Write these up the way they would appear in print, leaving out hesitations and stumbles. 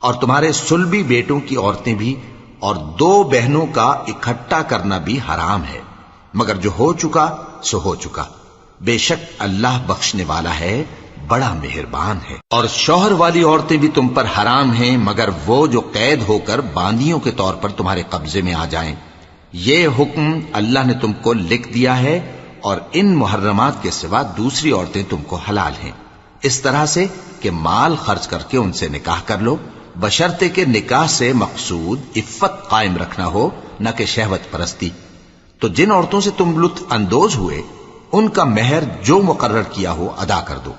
اور تمہارے صلبی بیٹوں کی عورتیں بھی اور 2 بہنوں کا اکٹھا کرنا بھی حرام ہے، مگر جو ہو چکا سو ہو چکا، بے شک اللہ بخشنے والا ہے، بڑا مہربان ہے۔ اور شوہر والی عورتیں بھی تم پر حرام ہیں مگر وہ جو قید ہو کر باندیوں کے طور پر تمہارے قبضے میں آ جائیں۔ یہ حکم اللہ نے تم کو لکھ دیا ہے، اور ان محرمات کے سوا دوسری عورتیں تم کو حلال ہیں، اس طرح سے کہ مال خرچ کر کے ان سے نکاح کر لو، بشرطے کہ نکاح سے مقصود عفت قائم رکھنا ہو، نہ کہ شہوت پرستی۔ تو جن عورتوں سے تم لطف اندوز ہوئے ان کا مہر جو مقرر کیا ہو ادا کر دو،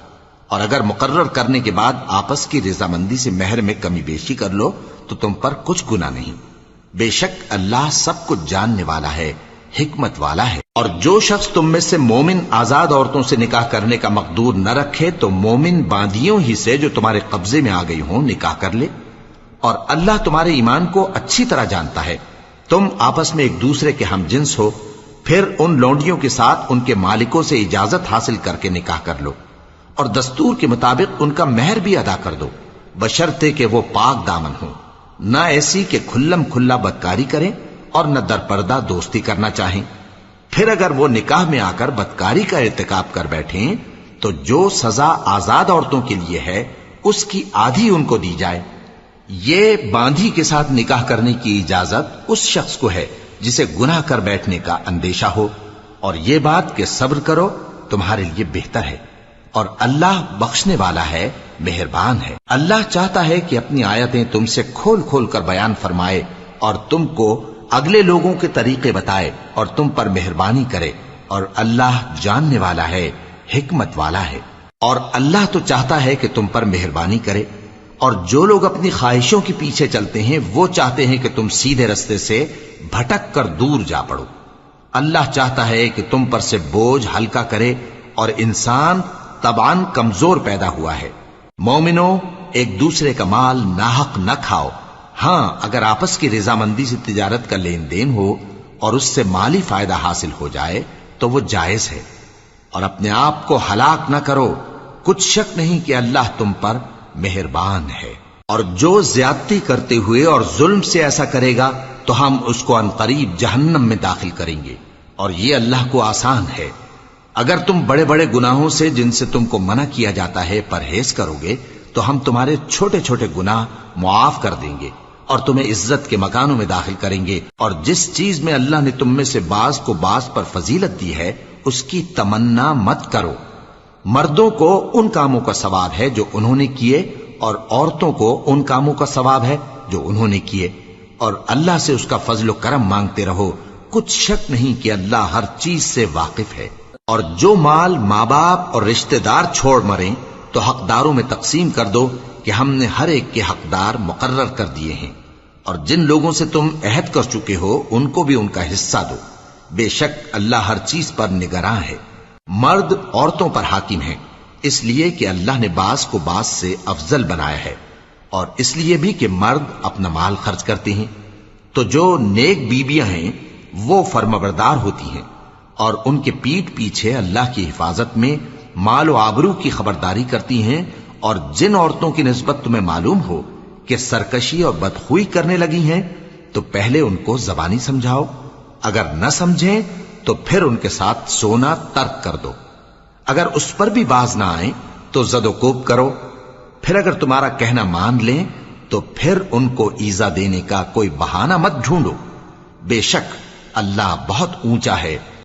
اور اگر مقرر کرنے کے بعد آپس کی رضامندی سے مہر میں کمی بیشی کر لو تو تم پر کچھ گناہ نہیں، بے شک اللہ سب کچھ جاننے والا ہے، حکمت والا ہے۔ اور جو شخص تم میں سے مومن آزاد عورتوں سے نکاح کرنے کا مقدور نہ رکھے تو مومن باندیوں ہی سے جو تمہارے قبضے میں آ گئی ہوں نکاح کر لے، اور اللہ تمہارے ایمان کو اچھی طرح جانتا ہے۔ تم آپس میں ایک دوسرے کے ہم جنس ہو، پھر ان لونڈیوں کے ساتھ ان کے مالکوں سے اجازت حاصل کر کے نکاح کر لو، اور دستور کے مطابق ان کا مہر بھی ادا کر دو، بشرطے کہ وہ پاک دامن ہوں، نہ ایسی کہ کھلم کھلا بدکاری کریں اور نہ در پردہ دوستی کرنا چاہیں۔ پھر اگر وہ نکاح میں آ کر بدکاری کا ارتکاب کر بیٹھیں تو جو سزا آزاد عورتوں کے لیے ہے اس کی آدھی ان کو دی جائے۔ یہ باندھی کے ساتھ نکاح کرنے کی اجازت اس شخص کو ہے جسے گناہ کر بیٹھنے کا اندیشہ ہو، اور یہ بات کہ صبر کرو تمہارے لیے بہتر ہے، اور اللہ بخشنے والا ہے، مہربان ہے۔ اللہ چاہتا ہے کہ اپنی آیتیں تم سے کھول کھول کر بیان فرمائے اور تم کو اگلے لوگوں کے طریقے بتائے اور تم پر مہربانی کرے، اور اللہ جاننے والا ہے، حکمت والا ہے۔ اور اللہ تو چاہتا ہے کہ تم پر مہربانی کرے، اور جو لوگ اپنی خواہشوں کے پیچھے چلتے ہیں وہ چاہتے ہیں کہ تم سیدھے رستے سے بھٹک کر دور جا پڑو۔ اللہ چاہتا ہے کہ تم پر سے بوجھ ہلکا کرے، اور انسان طبعاً کمزور پیدا ہوا ہے۔ مومنوں، ایک دوسرے کا مال ناحق نہ کھاؤ، ہاں اگر آپس کی رضامندی سے تجارت کا لین دین ہو اور اس سے مالی فائدہ حاصل ہو جائے تو وہ جائز ہے، اور اپنے آپ کو ہلاک نہ کرو، کچھ شک نہیں کہ اللہ تم پر مہربان ہے۔ اور جو زیادتی کرتے ہوئے اور ظلم سے ایسا کرے گا تو ہم اس کو عنقریب جہنم میں داخل کریں گے، اور یہ اللہ کو آسان ہے۔ اگر تم بڑے بڑے گناہوں سے جن سے تم کو منع کیا جاتا ہے پرہیز کرو گے تو ہم تمہارے چھوٹے چھوٹے گناہ معاف کر دیں گے اور تمہیں عزت کے مکانوں میں داخل کریں گے۔ اور جس چیز میں اللہ نے تم میں سے بعض کو بعض پر فضیلت دی ہے اس کی تمنا مت کرو۔ مردوں کو ان کاموں کا ثواب ہے جو انہوں نے کیے، اور عورتوں کو ان کاموں کا ثواب ہے جو انہوں نے کیے، اور اللہ سے اس کا فضل و کرم مانگتے رہو، کچھ شک نہیں کہ اللہ ہر چیز سے واقف ہے۔ اور جو مال ماں باپ اور رشتہ دار چھوڑ مریں تو حقداروں میں تقسیم کر دو کہ ہم نے ہر ایک کے حقدار مقرر کر دیے ہیں، اور جن لوگوں سے تم عہد کر چکے ہو ان کو بھی ان کا حصہ دو، بے شک اللہ ہر چیز پر نگراں ہے۔ مرد عورتوں پر حاکم ہیں، اس لیے کہ اللہ نے بعض کو بعض سے افضل بنایا ہے، اور اس لیے بھی کہ مرد اپنا مال خرچ کرتے ہیں۔ تو جو نیک بیویاں ہیں وہ فرمانبردار ہوتی ہیں، اور ان کے پیٹھ پیچھے اللہ کی حفاظت میں مال و آبرو کی خبرداری کرتی ہیں۔ اور جن عورتوں کی نسبت تمہیں معلوم ہو کہ سرکشی اور بدخوئی کرنے لگی ہیں تو پہلے ان کو زبانی سمجھاؤ، اگر نہ سمجھیں تو پھر ان کے ساتھ سونا ترک کر دو، اگر اس پر بھی باز نہ آئیں تو زد و کوب کرو، پھر اگر تمہارا کہنا مان لیں تو پھر ان کو ایذا دینے کا کوئی بہانہ مت ڈھونڈو، بے شک اللہ بہت اونچا ہے